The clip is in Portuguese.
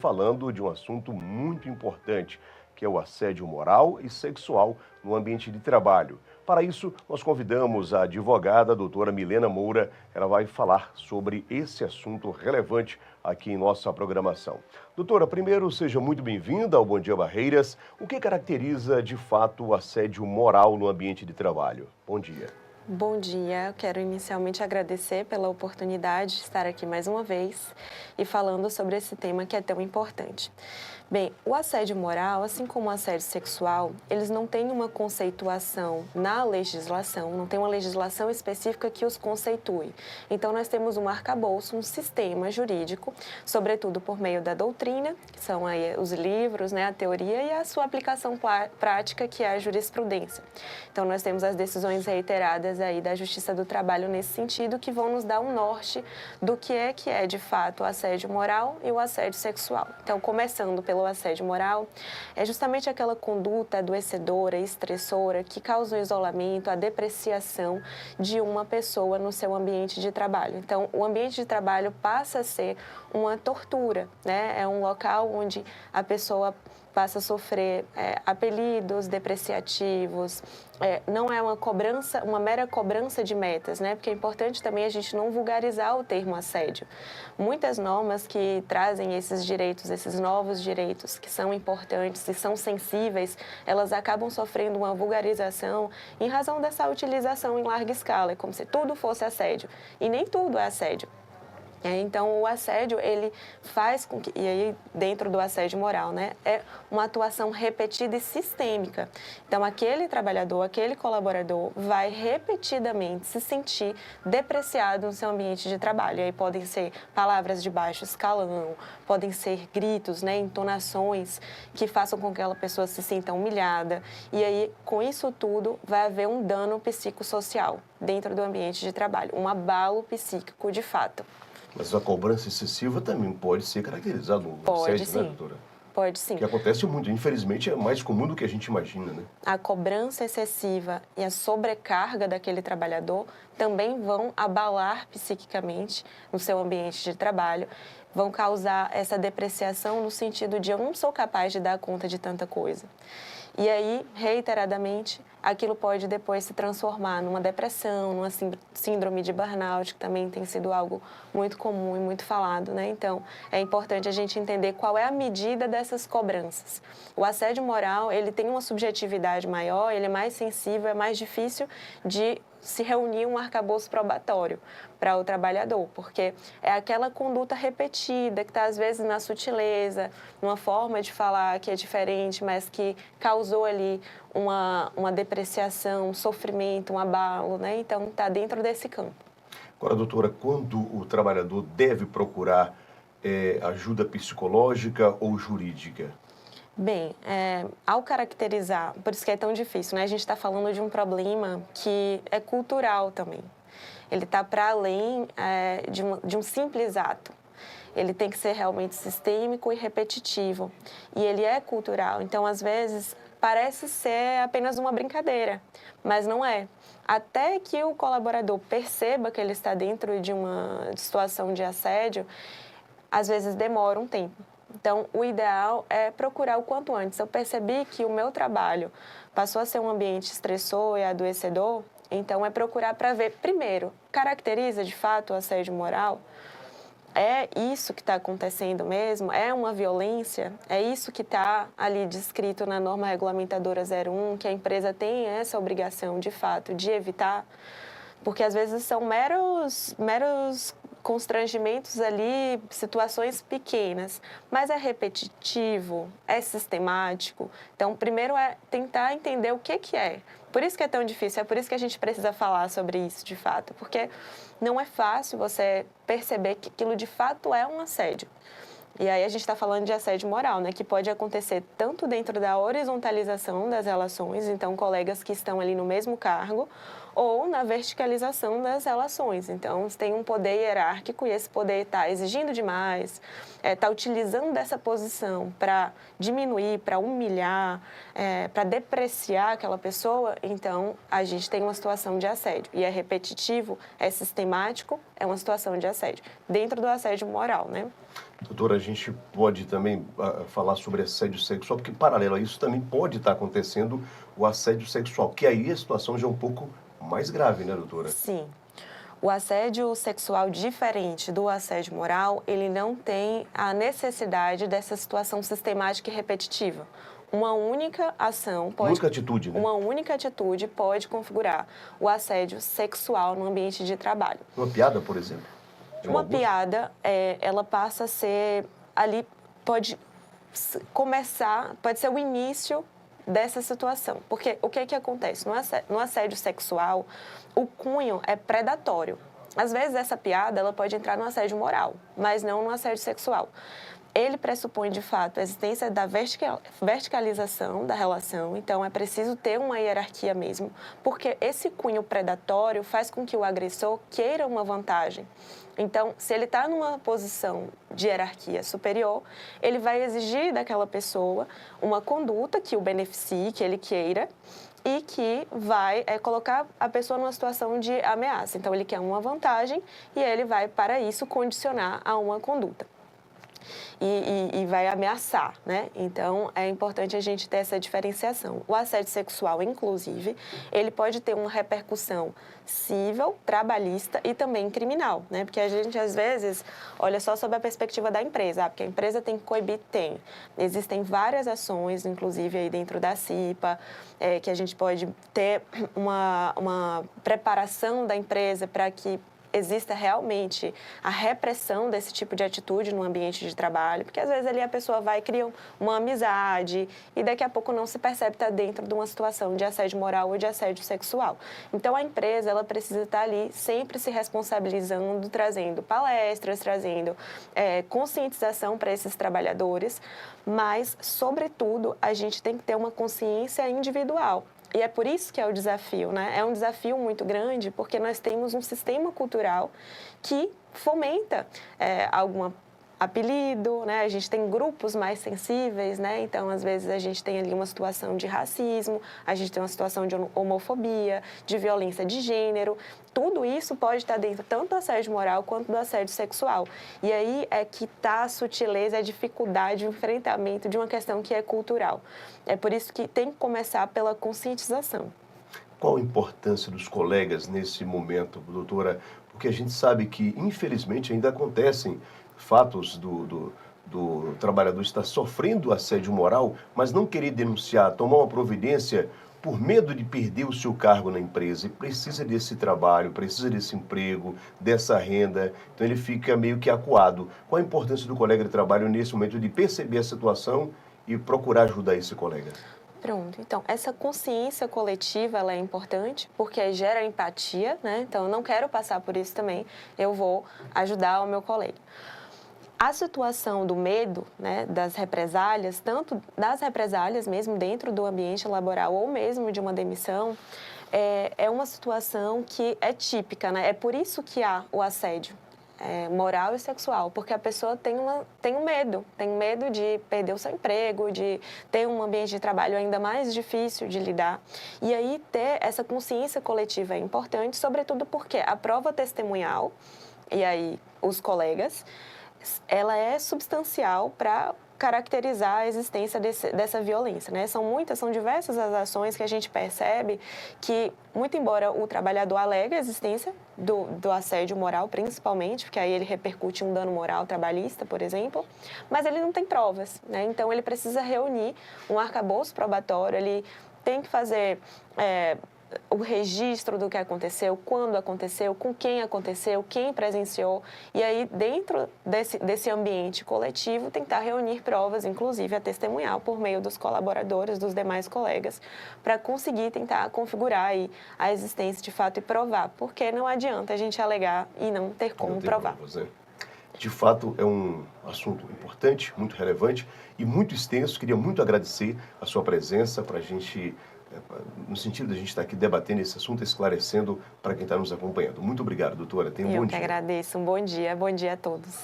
falando de um assunto muito importante, que é o assédio moral e sexual no ambiente de trabalho. Para isso, nós convidamos a advogada, a doutora Milena Moura. Ela vai falar sobre esse assunto relevante aqui em nossa programação. Doutora, primeiro, seja muito bem-vinda ao Bom Dia Barreiras. O que caracteriza, de fato, o assédio moral no ambiente de trabalho? Bom dia. Bom dia, eu quero inicialmente agradecer pela oportunidade de estar aqui mais uma vez e falando sobre esse tema que é tão importante. Bem, o assédio moral, assim como o assédio sexual, eles não têm uma conceituação na legislação, não tem uma legislação específica que os conceitue. Então, nós temos um arcabouço, um sistema jurídico, sobretudo por meio da doutrina, que são aí os livros, a teoria e a sua aplicação prática, que é a jurisprudência. Então, nós temos as decisões reiteradas aí da Justiça do Trabalho nesse sentido, que vão nos dar um norte do que é de fato o assédio moral e o assédio sexual. Então, começando pelo assédio moral, é justamente aquela conduta adoecedora, estressora, que causa o isolamento, a depreciação de uma pessoa no seu ambiente de trabalho. Então, o ambiente de trabalho passa a ser uma tortura, É um local onde a pessoa passa a sofrer apelidos depreciativos, não é uma mera cobrança de metas, Porque é importante também a gente não vulgarizar o termo assédio. Muitas normas que trazem esses direitos, esses novos direitos que são importantes e são sensíveis, elas acabam sofrendo uma vulgarização em razão dessa utilização em larga escala, é como se tudo fosse assédio, e nem tudo é assédio. Então, o assédio, ele faz com que, e aí dentro do assédio moral, é uma atuação repetida e sistêmica. Então, aquele trabalhador, aquele colaborador vai repetidamente se sentir depreciado no seu ambiente de trabalho. E aí podem ser palavras de baixo escalão, podem ser gritos, entonações que façam com que aquela pessoa se sinta humilhada. E aí, com isso tudo, vai haver um dano psicossocial dentro do ambiente de trabalho, um abalo psíquico de fato. Mas a cobrança excessiva também pode ser caracterizada no assédio, sim. Doutora? Pode sim. Que acontece muito. Infelizmente, é mais comum do que a gente imagina, A cobrança excessiva e a sobrecarga daquele trabalhador também vão abalar psiquicamente no seu ambiente de trabalho, vão causar essa depreciação no sentido de eu não sou capaz de dar conta de tanta coisa. E aí, reiteradamente, aquilo pode depois se transformar numa depressão, numa síndrome de burnout, que também tem sido algo muito comum e muito falado, Então, é importante a gente entender qual é a medida dessas cobranças. O assédio moral, ele tem uma subjetividade maior, ele é mais sensível, é mais difícil de se reunir um arcabouço probatório para o trabalhador, porque é aquela conduta repetida que está, às vezes, na sutileza, numa forma de falar que é diferente, mas que causou ali uma depreciação, um sofrimento, um abalo, Então, está dentro desse campo. Agora, doutora, quando o trabalhador deve procurar ajuda psicológica ou jurídica? Bem, ao caracterizar, por isso que é tão difícil, A gente está falando de um problema que é cultural também. Ele está para além de um simples ato. Ele tem que ser realmente sistêmico e repetitivo. E ele é cultural. Então, às vezes, parece ser apenas uma brincadeira, mas não é. Até que o colaborador perceba que ele está dentro de uma situação de assédio, às vezes demora um tempo. Então, o ideal é procurar o quanto antes. Eu percebi que o meu trabalho passou a ser um ambiente estressor e adoecedor, então é procurar para ver, primeiro, caracteriza de fato o assédio moral? É isso que está acontecendo mesmo? É uma violência? É isso que está ali descrito na norma regulamentadora 01, que a empresa tem essa obrigação, de fato, de evitar? Porque, às vezes, são meros constrangimentos ali, situações pequenas, mas é repetitivo, é sistemático. Então, primeiro é tentar entender o que é. Por isso que é tão difícil, é por isso que a gente precisa falar sobre isso, de fato, porque não é fácil você perceber que aquilo, de fato, é um assédio. E aí a gente está falando de assédio moral, que pode acontecer tanto dentro da horizontalização das relações, então colegas que estão ali no mesmo cargo, ou na verticalização das relações. Então, você tem um poder hierárquico e esse poder está exigindo demais, está utilizando dessa posição para diminuir, para humilhar, para depreciar aquela pessoa, então a gente tem uma situação de assédio. E é repetitivo, é sistemático, é uma situação de assédio. Dentro do assédio moral, né? Doutora, a gente pode também falar sobre assédio sexual, porque paralelo a isso também pode estar acontecendo o assédio sexual, que aí a situação já é um pouco mais grave, né, doutora? Sim. O assédio sexual, diferente do assédio moral, ele não tem a necessidade dessa situação sistemática e repetitiva. Uma única ação pode... Única atitude, né? Uma única atitude pode configurar o assédio sexual no ambiente de trabalho. Uma piada, por exemplo? Uma piada, ela passa a ser ali, pode começar, pode ser o início dessa situação. Porque o que acontece? No assédio sexual, o cunho é predatório. Às vezes, essa piada ela pode entrar no assédio moral, mas não no assédio sexual. Ele pressupõe, de fato, a existência da verticalização da relação, então é preciso ter uma hierarquia mesmo, porque esse cunho predatório faz com que o agressor queira uma vantagem. Então, se ele está numa posição de hierarquia superior, ele vai exigir daquela pessoa uma conduta que o beneficie, que ele queira, e que vai colocar a pessoa numa situação de ameaça. Então, ele quer uma vantagem e ele vai, para isso, condicionar a uma conduta. E vai ameaçar, né? Então, é importante a gente ter essa diferenciação. O assédio sexual, inclusive, ele pode ter uma repercussão civil, trabalhista e também criminal, né? Porque a gente, às vezes, olha só sob a perspectiva da empresa, porque a empresa tem que coibir, tem. Existem várias ações, inclusive aí dentro da CIPA, que a gente pode ter uma preparação da empresa para que exista realmente a repressão desse tipo de atitude no ambiente de trabalho, porque às vezes ali a pessoa vai criar uma amizade e daqui a pouco não se percebe estar dentro de uma situação de assédio moral ou de assédio sexual. Então a empresa ela precisa estar ali sempre se responsabilizando, trazendo palestras, trazendo conscientização para esses trabalhadores, mas sobretudo a gente tem que ter uma consciência individual. E é por isso que é o desafio, né? É um desafio muito grande, porque nós temos um sistema cultural que fomenta algum apelido, né? A gente tem grupos mais sensíveis, né? Então, às vezes, a gente tem ali uma situação de racismo, a gente tem uma situação de homofobia, de violência de gênero. Tudo isso pode estar dentro tanto do assédio moral quanto do assédio sexual. E aí é que está a sutileza, a dificuldade, o enfrentamento de uma questão que é cultural. É por isso que tem que começar pela conscientização. Qual a importância dos colegas nesse momento, doutora? Porque a gente sabe que, infelizmente, ainda acontecem fatos do trabalhador estar sofrendo assédio moral, mas não querer denunciar, tomar uma providência por medo de perder o seu cargo na empresa e precisa desse trabalho, precisa desse emprego, dessa renda, então ele fica meio que acuado. Qual a importância do colega de trabalho nesse momento de perceber a situação e procurar ajudar esse colega? Pronto. Então, essa consciência coletiva, ela é importante porque gera empatia, né? Então, eu não quero passar por isso também, eu vou ajudar o meu colega. A situação do medo, né, das represálias, tanto das represálias mesmo dentro do ambiente laboral ou mesmo de uma demissão, é uma situação que é típica, né? É por isso que há o assédio moral e sexual, porque a pessoa tem um medo de perder o seu emprego, de ter um ambiente de trabalho ainda mais difícil de lidar. E aí ter essa consciência coletiva é importante, sobretudo porque a prova testemunhal, e aí os colegas, ela é substancial para caracterizar a existência dessa violência, né? São diversas as ações que a gente percebe que, muito embora o trabalhador alegue a existência do assédio moral, principalmente, porque aí ele repercute um dano moral trabalhista, por exemplo, mas ele não tem provas, né? Então, ele precisa reunir um arcabouço probatório, ele tem que fazer o registro do que aconteceu, quando aconteceu, com quem aconteceu, quem presenciou. E aí, dentro desse ambiente coletivo, tentar reunir provas, inclusive a testemunhal, por meio dos colaboradores, dos demais colegas, para conseguir tentar configurar aí a existência de fato e provar. Porque não adianta a gente alegar e não ter como provar. Provas, né? De fato, é um assunto importante, muito relevante e muito extenso. Queria muito agradecer a sua presença para a gente no sentido de a gente estar aqui debatendo esse assunto, esclarecendo para quem está nos acompanhando. Muito obrigado, doutora. Tenha um bom dia. Eu que agradeço. Um bom dia a todos.